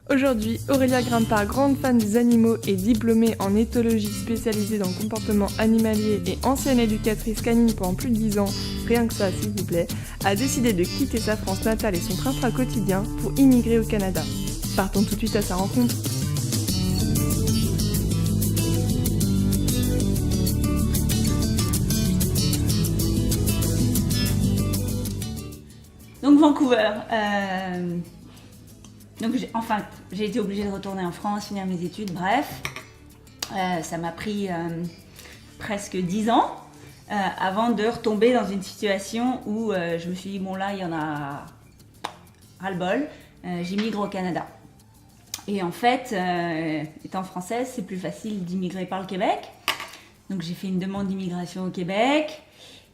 Aujourd'hui, Aurélia Grimpa, grande fan des animaux et diplômée en éthologie spécialisée dans le comportement animalier et ancienne éducatrice canine pendant plus de 10 ans, rien que ça s'il vous plaît, a décidé de quitter sa France natale et son train-train quotidien pour immigrer au Canada. Partons tout de suite à sa rencontre. Donc Vancouver. Donc j'ai été obligée de retourner en France, finir mes études, bref. Ça m'a pris presque 10 ans avant de retomber dans une situation où je me suis dit, bon là, il y en a ras-le-bol, j'immigre au Canada. Et en fait, étant française, c'est plus facile d'immigrer par le Québec. Donc j'ai fait une demande d'immigration au Québec.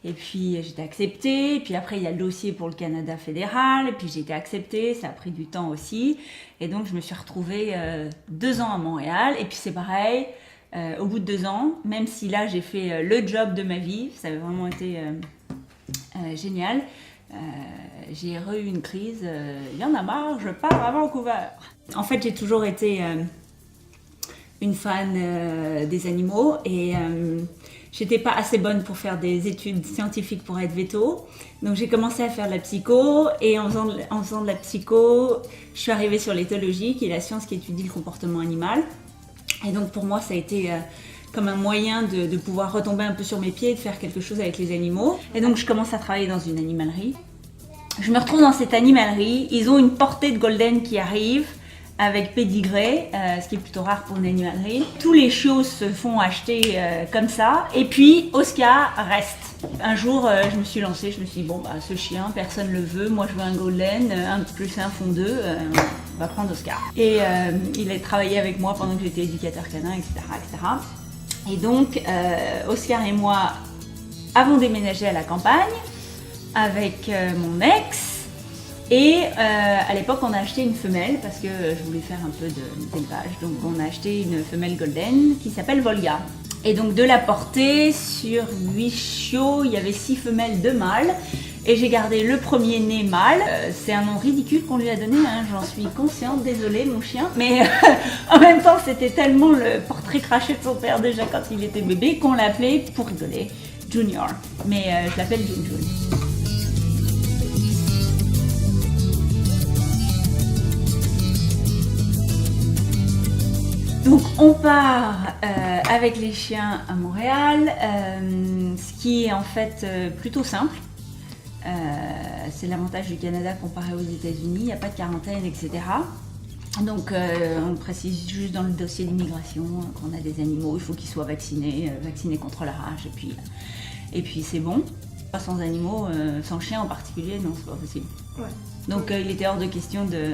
Et puis j'étais acceptée, et puis après il y a le dossier pour le Canada fédéral, et puis j'ai été acceptée, ça a pris du temps aussi. Et donc je me suis retrouvée 2 ans à Montréal, et puis c'est pareil, au bout de 2 ans, même si là j'ai fait le job de ma vie, ça a vraiment été génial, j'ai eu une crise, il y en a marre, je pars à Vancouver. En fait j'ai toujours été une fan des animaux, et j'étais pas assez bonne pour faire des études scientifiques pour être véto. Donc j'ai commencé à faire de la psycho, et en faisant de la psycho, je suis arrivée sur l'éthologie, qui est la science qui étudie le comportement animal. Et donc pour moi, ça a été comme un moyen de pouvoir retomber un peu sur mes pieds et de faire quelque chose avec les animaux. Et donc je commence à travailler dans une animalerie. Je me retrouve dans cette animalerie, ils ont une portée de golden qui arrive, avec pédigré, ce qui est plutôt rare pour une animalerie. Tous les chiots se font acheter comme ça, et puis Oscar reste. Un jour, je me suis lancée, je me suis dit, bon, bah, ce chien, personne le veut, moi je veux un golden, 1+1 font 2, on va prendre Oscar. Et il a travaillé avec moi pendant que j'étais éducateur canin, etc., etc. Et donc, Oscar et moi avons déménagé à la campagne avec mon ex. Et à l'époque, on a acheté une femelle parce que je voulais faire un peu d'élevage. Donc on a acheté une femelle golden qui s'appelle Volga. Et donc de la portée, sur 8 chiots, il y avait 6 femelles, 2 mâles. Et j'ai gardé le premier-né mâle. C'est un nom ridicule qu'on lui a donné, hein, j'en suis consciente, désolée mon chien. Mais en même temps, c'était tellement le portrait craché de son père déjà quand il était bébé qu'on l'appelait, pour rigoler, Junior. Mais je l'appelle Jun. Donc on part avec les chiens à Montréal, ce qui est en fait plutôt simple. C'est l'avantage du Canada comparé aux États-Unis, il n'y a pas de quarantaine, etc. Donc on précise juste dans le dossier d'immigration qu'on a des animaux, il faut qu'ils soient vaccinés contre la rage, et puis c'est bon. Pas sans animaux, sans chien en particulier, non, c'est pas possible. Ouais. Donc il était hors de question de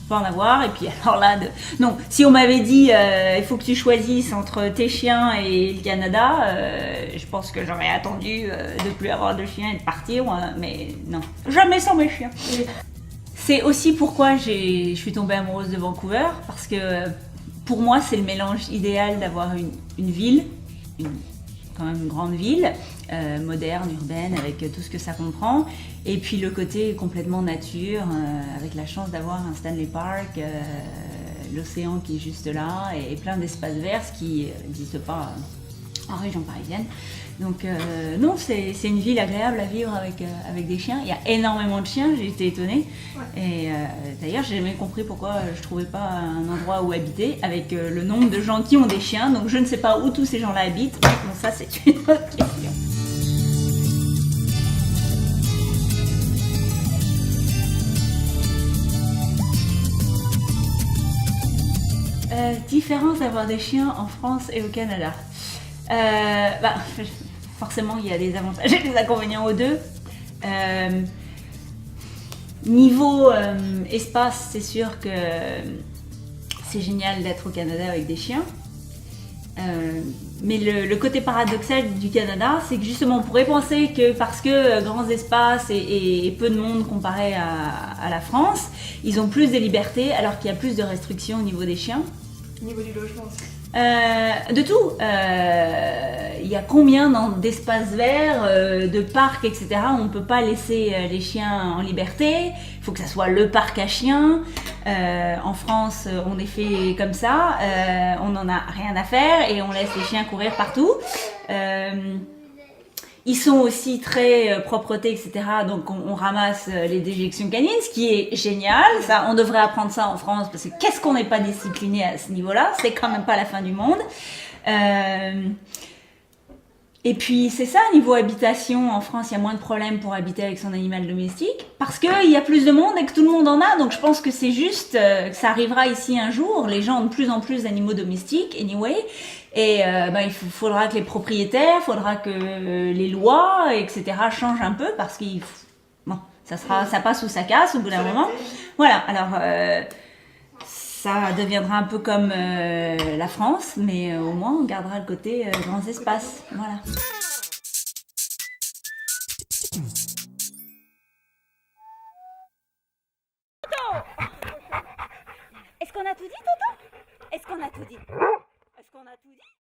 pas en avoir, et puis alors là, non, si on m'avait dit il faut que tu choisisses entre tes chiens et le Canada, je pense que j'aurais attendu de plus avoir de chiens et de partir, mais non, jamais sans mes chiens. C'est aussi pourquoi je suis tombée amoureuse de Vancouver, parce que pour moi c'est le mélange idéal d'avoir une ville, quand même une grande ville, moderne, urbaine, avec tout ce que ça comprend, et puis le côté complètement nature, avec la chance d'avoir un Stanley Park, l'océan qui est juste là, et plein d'espaces verts, ce qui n'existe pas en région parisienne. Donc non, c'est une ville agréable à vivre avec des chiens. Il y a énormément de chiens, j'ai été étonnée. Ouais. Et d'ailleurs, j'ai jamais compris pourquoi je ne trouvais pas un endroit où habiter avec le nombre de gens qui ont des chiens. Donc je ne sais pas où tous ces gens-là habitent. Mais bon, ça, c'est une autre question. Différence d'avoir des chiens en France et au Canada. Forcément, il y a des avantages et des inconvénients aux deux. Niveau espace, c'est sûr que c'est génial d'être au Canada avec des chiens. Mais le côté paradoxal du Canada, c'est que justement on pourrait penser que parce que grands espaces et peu de monde comparé à la France, ils ont plus de liberté alors qu'il y a plus de restrictions au niveau des chiens. Au niveau du logement aussi. De tout. Il y a combien d'espaces verts, de parcs, etc. où on ne peut pas laisser les chiens en liberté. Il faut que ça soit le parc à chiens. En France, on est fait comme ça. On n'en a rien à faire et on laisse les chiens courir partout. Ils sont aussi très propreté, etc. Donc on ramasse les déjections canines, ce qui est génial. Ça, on devrait apprendre ça en France parce que qu'est-ce qu'on n'est pas discipliné à ce niveau-là. C'est quand même pas la fin du monde. Et puis c'est ça, niveau habitation, en France, il y a moins de problèmes pour habiter avec son animal domestique parce qu'il y a plus de monde et que tout le monde en a. Donc je pense que c'est juste que ça arrivera ici un jour. Les gens ont de plus en plus d'animaux domestiques, anyway. Et il faudra que les propriétaires, faudra que les lois, etc. changent un peu parce que ça passe ou ça casse au bout d'un moment. Voilà, alors ça deviendra un peu comme la France, mais au moins on gardera le côté grands espaces. Voilà. Est-ce qu'on a tout dit, Toto? Est-ce qu'on a tout dit? Est-ce qu'on a tout dit?